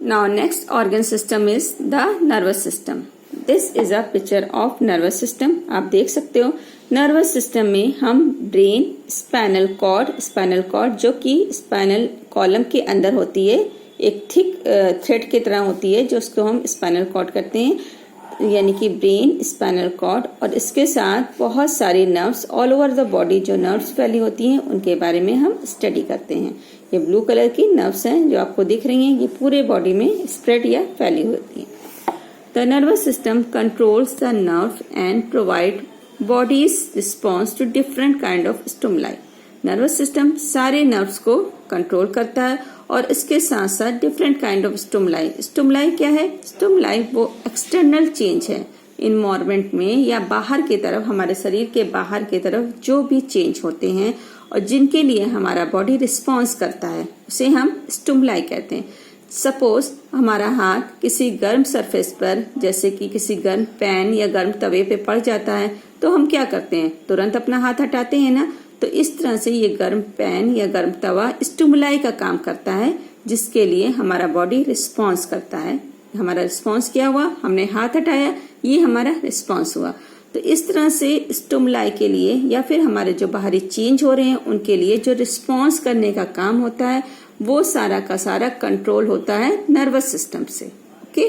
Now next organ system is the nervous system. This is a picture of nervous system. आप देख सकते हो nervous system में हम ब्रेन, स्पाइनल कॉर्ड जो कि स्पाइनल कॉलम के अंदर होती है, एक थिक थ्रेड की तरह होती है जो उसको हम स्पाइनल कॉर्ड कहते हैं, यानी कि ब्रेन, स्पाइनल कॉर्ड, और इसके साथ बहुत सारी nerves all over the body जो नर्व्स फैली होती हैं उनके बारे में हम स्टडी करते हैं। ये ब्लू कलर की नर्व्स हैं जो आपको दिख रही हैं, ये पूरे बॉडी में स्प्रेड या फैली होती हैं। The nervous system controls the nerve and provide body's response to different kind of stimuli. Nervous system सारे नर्व्स को कंट्रोल करता है और इसके साथ साथ डिफरेंट काइंड ऑफ स्टिमुलाई क्या है? स्टिमुलाई वो एक्सटर्नल चेंज है इन्वायरमेंट में या बाहर की तरफ, हमारे शरीर के बाहर की तरफ जो भी चेंज होते हैं और जिनके लिए हमारा बॉडी रिस्पॉन्स करता है उसे हम स्टिमुलाई कहते हैं। सपोज हमारा हाथ किसी गर्म सरफेस पर, जैसे कि किसी गर्म पैन या गर्म तवे पे पड़ जाता है तो हम क्या करते हैं? तुरंत अपना हाथ हटाते हैं ना। तो इस तरह से ये गर्म पैन या गर्म तवा स्टिमुलाई का काम करता है जिसके लिए हमारा बॉडी रिस्पॉन्स करता है। हमारा रिस्पॉन्स क्या हुआ? हमने हाथ हटाया, ये हमारा रिस्पॉन्स हुआ। तो इस तरह से स्टिमुलाई के लिए या फिर हमारे जो बाहरी चेंज हो रहे हैं उनके लिए जो रिस्पॉन्स करने का काम होता है वो सारा का सारा कंट्रोल होता है नर्वस सिस्टम से। Okay,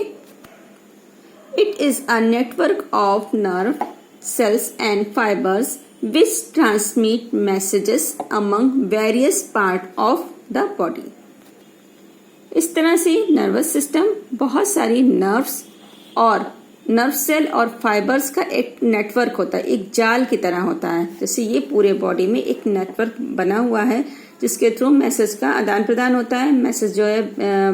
it is a network of nerve cells and fibres which transmit messages among various part of the body। इस तरह से नर्वस सिस्टम बहुत सारी नर्व्स और नर्व सेल और फाइबर्स का एक नेटवर्क होता है, एक जाल की तरह होता है। जैसे ये पूरे बॉडी में एक नेटवर्क बना हुआ है जिसके थ्रू मैसेज का आदान प्रदान होता है। मैसेज जो है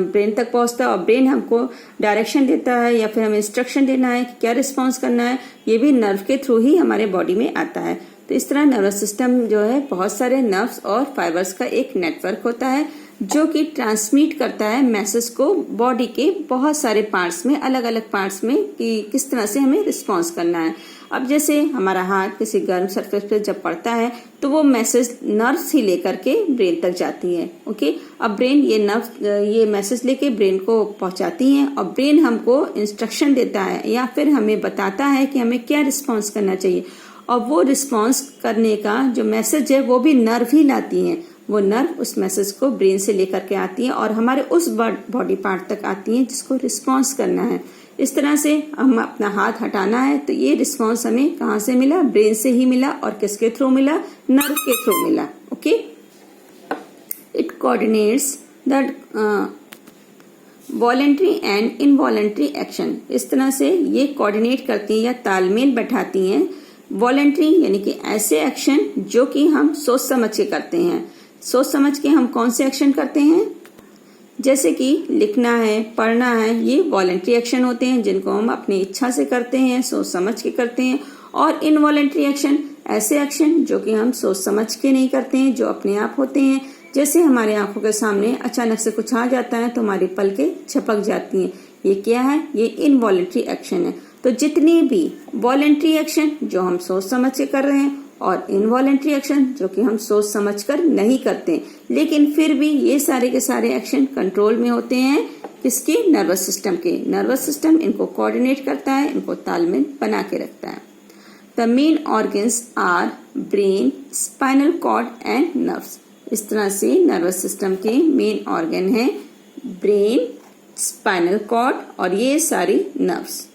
ब्रेन तक पहुंचता है और ब्रेन हमको डायरेक्शन देता है या फिर हमें इंस्ट्रक्शन देना है कि क्या रिस्पॉन्स करना है, ये भी नर्व के थ्रू ही हमारे बॉडी में आता है। तो इस तरह नर्वस सिस्टम जो है बहुत सारे नर्व्स और फाइबर्स का एक नेटवर्क होता है जो कि ट्रांसमिट करता है मैसेज को बॉडी के बहुत सारे पार्ट्स में, अलग अलग पार्ट्स में, कि किस तरह से हमें रिस्पॉन्स करना है। अब जैसे हमारा हाथ किसी गर्म सरफेस पे जब पड़ता है तो वो मैसेज नर्व्स ही लेकर के ब्रेन तक जाती है। ओके, अब ब्रेन ये मैसेज लेके ब्रेन को पहुंचाती है और ब्रेन हमको इंस्ट्रक्शन देता है या फिर हमें बताता है कि हमें क्या रिस्पॉन्स करना चाहिए। और वो रिस्पॉन्स करने का जो मैसेज है वो भी नर्व ही लाती हैं। वो नर्व उस मैसेज को ब्रेन से लेकर के आती है और हमारे उस बॉडी पार्ट तक आती है जिसको रिस्पॉन्स करना है। इस तरह से हम अपना हाथ हटाना है तो ये रिस्पॉन्स हमें कहाँ से मिला? ब्रेन से ही मिला। और किसके थ्रू मिला? नर्व के थ्रू मिला। Okay, it coordinates the voluntary and involuntary action. इस तरह से ये कोऑर्डिनेट करती है या तालमेल बैठाती हैं। वॉलेंट्री यानी कि ऐसे एक्शन जो कि हम सोच समझ के करते हैं। सोच समझ के हम कौन से एक्शन करते हैं? जैसे कि लिखना है, पढ़ना है, ये वॉलेंट्री एक्शन होते हैं जिनको हम अपनी इच्छा से करते हैं, सोच समझ के करते हैं। और इनवॉलेंट्री एक्शन ऐसे एक्शन जो कि हम सोच समझ के नहीं करते हैं, जो अपने आप होते हैं। जैसे हमारे आंखों के सामने अचानक से कुछ आ जाता है तो हमारी पलकें झपक जाती हैं, ये क्या है? ये इनवॉलेंट्री एक्शन है। तो जितनी भी वॉलेंट्री एक्शन जो हम सोच समझ के कर रहे हैं और इनवॉलेंट्री एक्शन जो कि हम सोच समझकर नहीं करते, लेकिन फिर भी ये सारे के सारे एक्शन कंट्रोल में होते हैं किसके? नर्वस सिस्टम के। नर्वस सिस्टम इनको कोऑर्डिनेट करता है, इनको तालमेल बना के रखता है। The main organs are brain, spinal cord and nerves. इस तरह से नर्वस सिस्टम के मेन ऑर्गन है ब्रेन, स्पाइनल कॉर्ड और ये सारी नर्व्स।